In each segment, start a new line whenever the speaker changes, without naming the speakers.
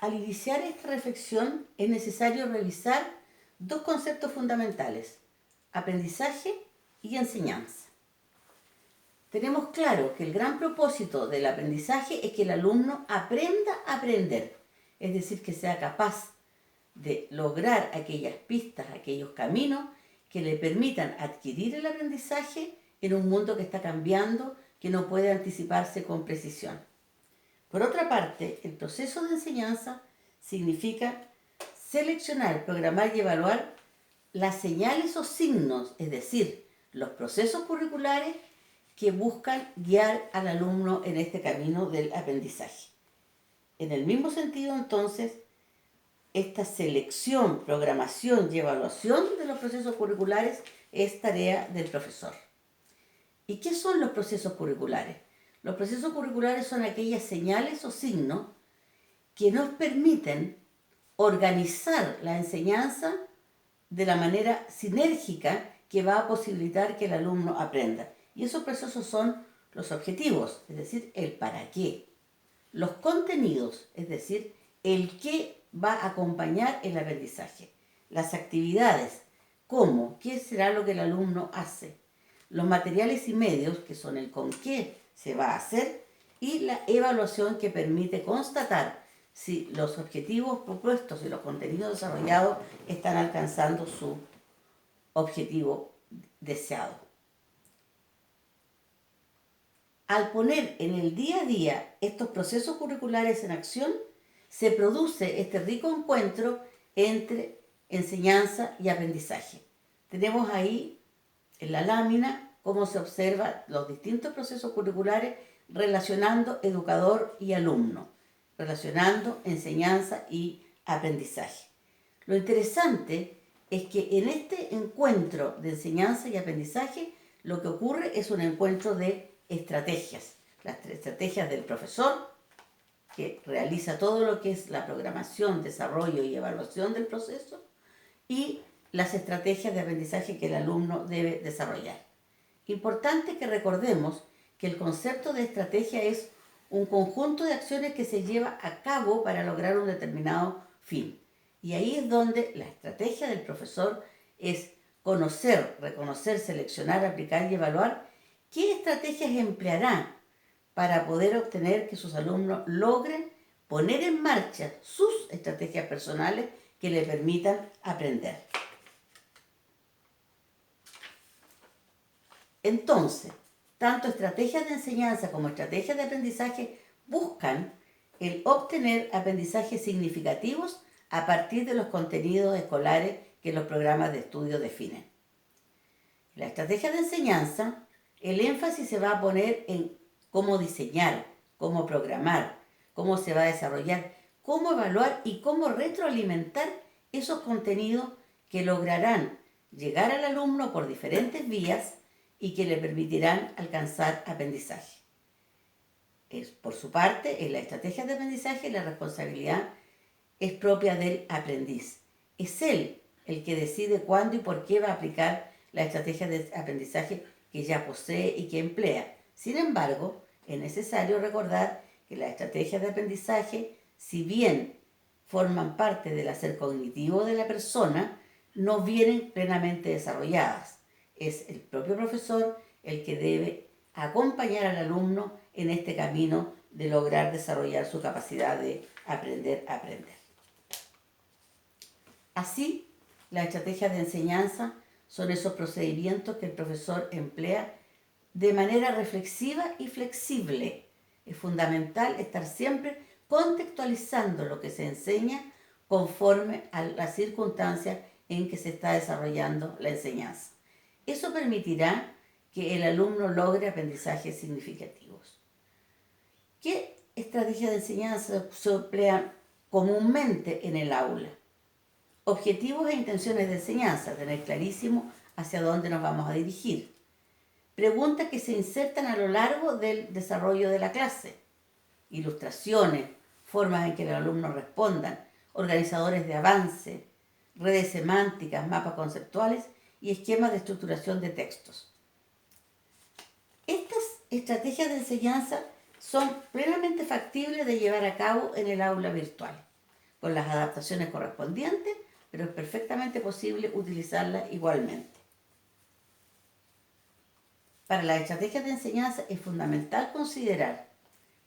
Al iniciar esta reflexión es necesario revisar dos conceptos fundamentales: aprendizaje y enseñanza. Tenemos claro que el gran propósito del aprendizaje es que el alumno aprenda a aprender, es decir, que sea capaz de lograr aquellas pistas, aquellos caminos que le permitan adquirir el aprendizaje en un mundo que está cambiando, que no puede anticiparse con precisión. Por otra parte, el proceso de enseñanza significa seleccionar, programar y evaluar las señales o signos, es decir, los procesos curriculares que buscan guiar al alumno en este camino del aprendizaje. En el mismo sentido, entonces, esta selección, programación y evaluación de los procesos curriculares es tarea del profesor. ¿Y qué son los procesos curriculares? Los procesos curriculares son aquellas señales o signos que nos permiten organizar la enseñanza de la manera sinérgica que va a posibilitar que el alumno aprenda. Y esos procesos son los objetivos, es decir, el para qué. Los contenidos, es decir, el qué va a acompañar el aprendizaje. Las actividades, cómo, qué será lo que el alumno hace. Los materiales y medios, que son el con qué se va a hacer, y la evaluación, que permite constatar si los objetivos propuestos y los contenidos desarrollados están alcanzando su objetivo deseado. Al poner en el día a día estos procesos curriculares en acción, se produce este rico encuentro entre enseñanza y aprendizaje. Tenemos ahí en la lámina cómo se observan los distintos procesos curriculares relacionando educador y alumno, relacionando enseñanza y aprendizaje. Lo interesante es que en este encuentro de enseñanza y aprendizaje lo que ocurre es un encuentro de estrategias. Las estrategias del profesor, que realiza todo lo que es la programación, desarrollo y evaluación del proceso, y las estrategias de aprendizaje que el alumno debe desarrollar. Importante que recordemos que el concepto de estrategia es un conjunto de acciones que se lleva a cabo para lograr un determinado fin. Y ahí es donde la estrategia del profesor es conocer, reconocer, seleccionar, aplicar y evaluar qué estrategias empleará para poder obtener que sus alumnos logren poner en marcha sus estrategias personales que le permitan aprender. Entonces, tanto estrategias de enseñanza como estrategias de aprendizaje buscan el obtener aprendizajes significativos a partir de los contenidos escolares que los programas de estudio definen. La estrategia de enseñanza, el énfasis se va a poner en cómo diseñar, cómo programar, cómo se va a desarrollar, cómo evaluar y cómo retroalimentar esos contenidos que lograrán llegar al alumno por diferentes vías y que le permitirán alcanzar aprendizaje. Por su parte, en la estrategia de aprendizaje, la responsabilidad es propia del aprendiz. Es él el que decide cuándo y por qué va a aplicar la estrategia de aprendizaje que ya posee y que emplea. Sin embargo, es necesario recordar que las estrategias de aprendizaje, si bien forman parte del hacer cognitivo de la persona, no vienen plenamente desarrolladas. Es el propio profesor el que debe acompañar al alumno en este camino de lograr desarrollar su capacidad de aprender a aprender. Así, las estrategias de enseñanza son esos procedimientos que el profesor emplea de manera reflexiva y flexible. Es fundamental estar siempre contextualizando lo que se enseña conforme a las circunstancias en que se está desarrollando la enseñanza. Eso permitirá que el alumno logre aprendizajes significativos. ¿Qué estrategias de enseñanza se emplean comúnmente en el aula? Objetivos e intenciones de enseñanza, tener clarísimo hacia dónde nos vamos a dirigir. Preguntas que se insertan a lo largo del desarrollo de la clase. Ilustraciones, formas en que los alumnos respondan, organizadores de avance, redes semánticas, mapas conceptuales y esquemas de estructuración de textos. Estas estrategias de enseñanza son plenamente factibles de llevar a cabo en el aula virtual. con las adaptaciones correspondientes, pero es perfectamente posible utilizarla igualmente. Para las estrategias de enseñanza es fundamental considerar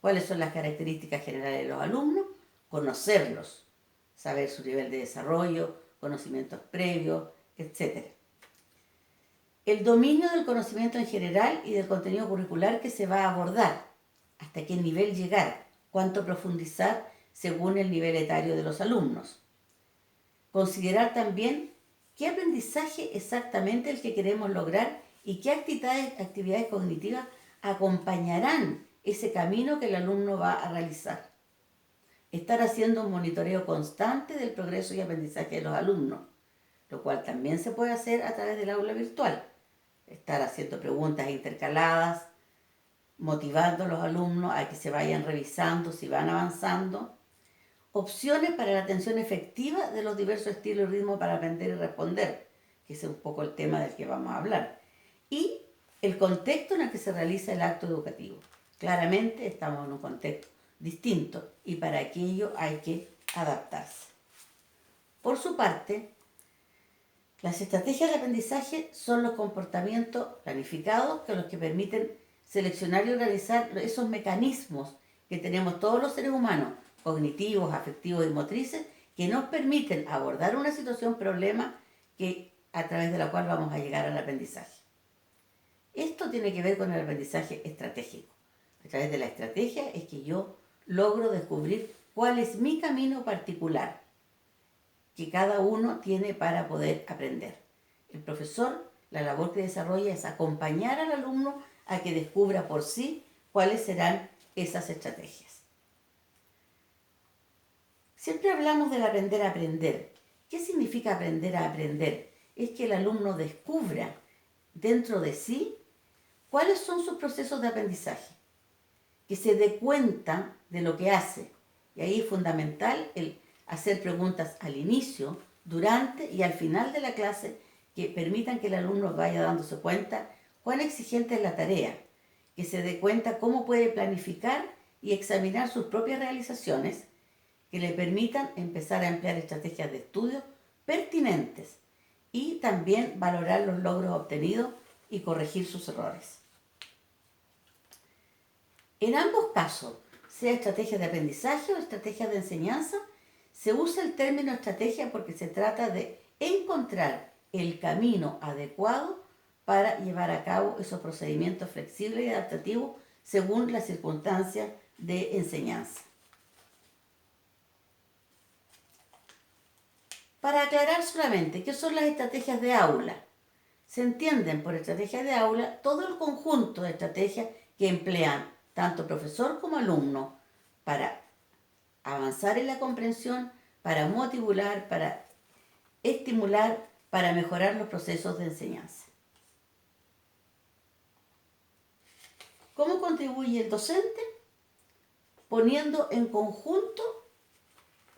cuáles son las características generales de los alumnos, conocerlos, saber su nivel de desarrollo, conocimientos previos, etc. El dominio del conocimiento en general y del contenido curricular que se va a abordar, hasta qué nivel llegar, cuánto profundizar según el nivel etario de los alumnos. Considerar también qué aprendizaje exactamente el que queremos lograr y qué actividades cognitivas acompañarán ese camino que el alumno va a realizar. Estar haciendo un monitoreo constante del progreso y aprendizaje de los alumnos, lo cual también se puede hacer a través del aula virtual. Estar haciendo preguntas intercaladas, motivando a los alumnos a que se vayan revisando si van avanzando. Opciones para la atención efectiva de los diversos estilos y ritmos para aprender y responder, que ese es un poco el tema del que vamos a hablar. Y el contexto en el que se realiza el acto educativo. Claramente estamos en un contexto distinto y para aquello hay que adaptarse. Por su parte, las estrategias de aprendizaje son los comportamientos planificados que los que permiten seleccionar y organizar esos mecanismos que tenemos todos los seres humanos, cognitivos, afectivos y motrices, que nos permiten abordar una situación, problema, a través de la cual vamos a llegar al aprendizaje. Esto tiene que ver con el aprendizaje estratégico. A través de la estrategia es que yo logro descubrir cuál es mi camino particular que cada uno tiene para poder aprender. El profesor, la labor que desarrolla es acompañar al alumno a que descubra por sí cuáles serán esas estrategias. Siempre hablamos del aprender a aprender. ¿Qué significa aprender a aprender? Es que el alumno descubra dentro de sí cuáles son sus procesos de aprendizaje, que se dé cuenta de lo que hace. Y ahí es fundamental el hacer preguntas al inicio, durante y al final de la clase que permitan que el alumno vaya dándose cuenta cuán exigente es la tarea, que se dé cuenta cómo puede planificar y examinar sus propias realizaciones, que le permitan empezar a emplear estrategias de estudio pertinentes y también valorar los logros obtenidos y corregir sus errores. En ambos casos, sea estrategia de aprendizaje o estrategia de enseñanza, se usa el término estrategia porque se trata de encontrar el camino adecuado para llevar a cabo esos procedimientos flexibles y adaptativos según las circunstancias de enseñanza. Para aclarar solamente qué son las estrategias de aula, se entienden por estrategias de aula todo el conjunto de estrategias que emplean tanto profesor como alumno para avanzar en la comprensión, para motivar, para estimular, para mejorar los procesos de enseñanza. ¿Cómo contribuye el docente? Poniendo en conjunto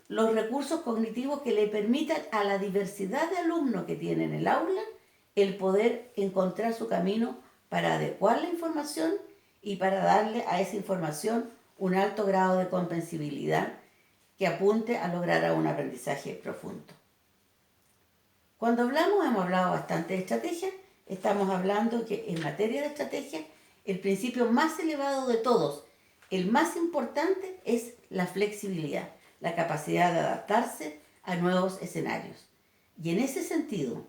los recursos cognitivos que le permitan a la diversidad de alumnos que tiene en el aula el poder encontrar su camino para adecuar la información y para darle a esa información un alto grado de comprensibilidad que apunte a lograr un aprendizaje profundo. Cuando hemos hablado bastante de estrategia, estamos hablando que en materia de estrategia, el principio más elevado de todos, el más importante, es la flexibilidad, la capacidad de adaptarse a nuevos escenarios. Y en ese sentido,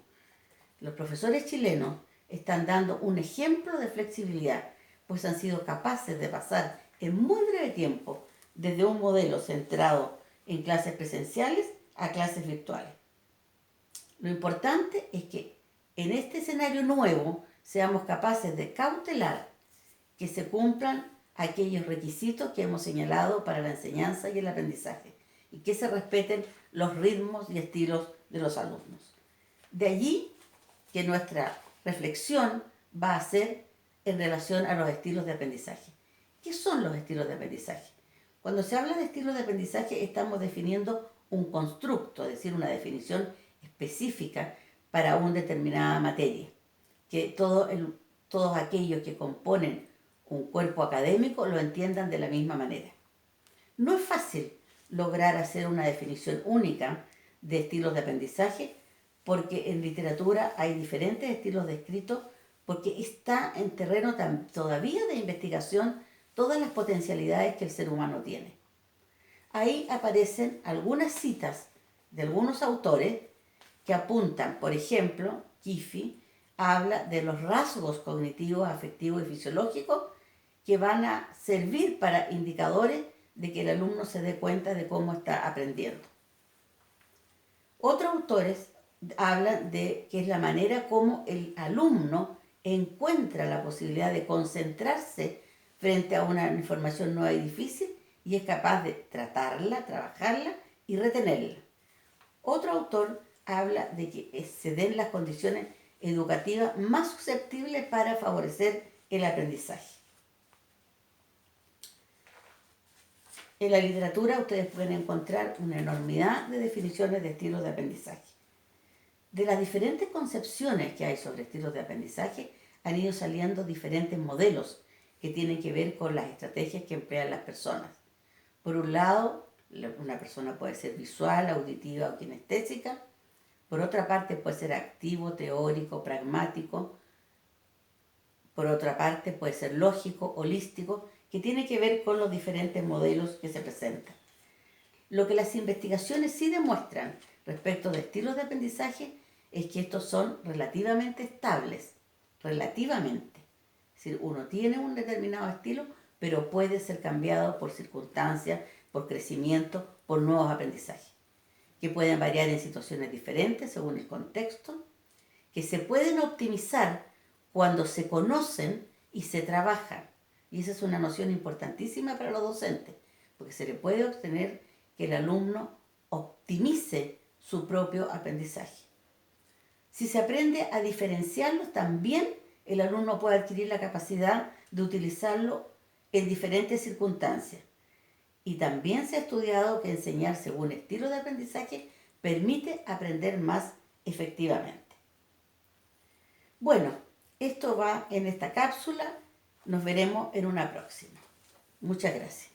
los profesores chilenos están dando un ejemplo de flexibilidad, pues han sido capaces de pasar en muy breve tiempo desde un modelo centrado en clases presenciales a clases virtuales. Lo importante es que en este escenario nuevo seamos capaces de cautelar que se cumplan aquellos requisitos que hemos señalado para la enseñanza y el aprendizaje y que se respeten los ritmos y estilos de los alumnos. De allí que nuestra reflexión va a ser en relación a los estilos de aprendizaje. ¿Qué son los estilos de aprendizaje? Cuando se habla de estilos de aprendizaje estamos definiendo un constructo, es decir, una definición específica para una determinada materia, que todos aquellos que componen un cuerpo académico lo entiendan de la misma manera. No es fácil lograr hacer una definición única de estilos de aprendizaje, porque en literatura hay diferentes estilos descritos, porque está en terreno todavía de investigación todas las potencialidades que el ser humano tiene. Ahí aparecen algunas citas de algunos autores que apuntan, por ejemplo, Kiffy habla de los rasgos cognitivos, afectivos y fisiológicos que van a servir para indicadores de que el alumno se dé cuenta de cómo está aprendiendo. Otros autores hablan de que es la manera como el alumno encuentra la posibilidad de concentrarse frente a una información nueva y difícil y es capaz de tratarla, trabajarla y retenerla. Otro autor habla de que se den las condiciones educativas más susceptibles para favorecer el aprendizaje. En la literatura ustedes pueden encontrar una enormidad de definiciones de estilos de aprendizaje. De las diferentes concepciones que hay sobre estilos de aprendizaje, han ido saliendo diferentes modelos que tienen que ver con las estrategias que emplean las personas. Por un lado, una persona puede ser visual, auditiva o kinestésica. Por otra parte, puede ser activo, teórico, pragmático. Por otra parte, puede ser lógico, holístico, que tiene que ver con los diferentes modelos que se presentan. Lo que las investigaciones sí demuestran respecto de estilos de aprendizaje es que estos son relativamente estables, relativamente. Es decir, uno tiene un determinado estilo, pero puede ser cambiado por circunstancias, por crecimiento, por nuevos aprendizajes, que pueden variar en situaciones diferentes según el contexto, que se pueden optimizar cuando se conocen y se trabajan. Y esa es una noción importantísima para los docentes, porque se le puede obtener que el alumno optimice su propio aprendizaje. Si se aprende a diferenciarlos, también el alumno puede adquirir la capacidad de utilizarlo en diferentes circunstancias. Y también se ha estudiado que enseñar según estilo de aprendizaje permite aprender más efectivamente. Bueno, esto va en esta cápsula. Nos veremos en una próxima. Muchas gracias.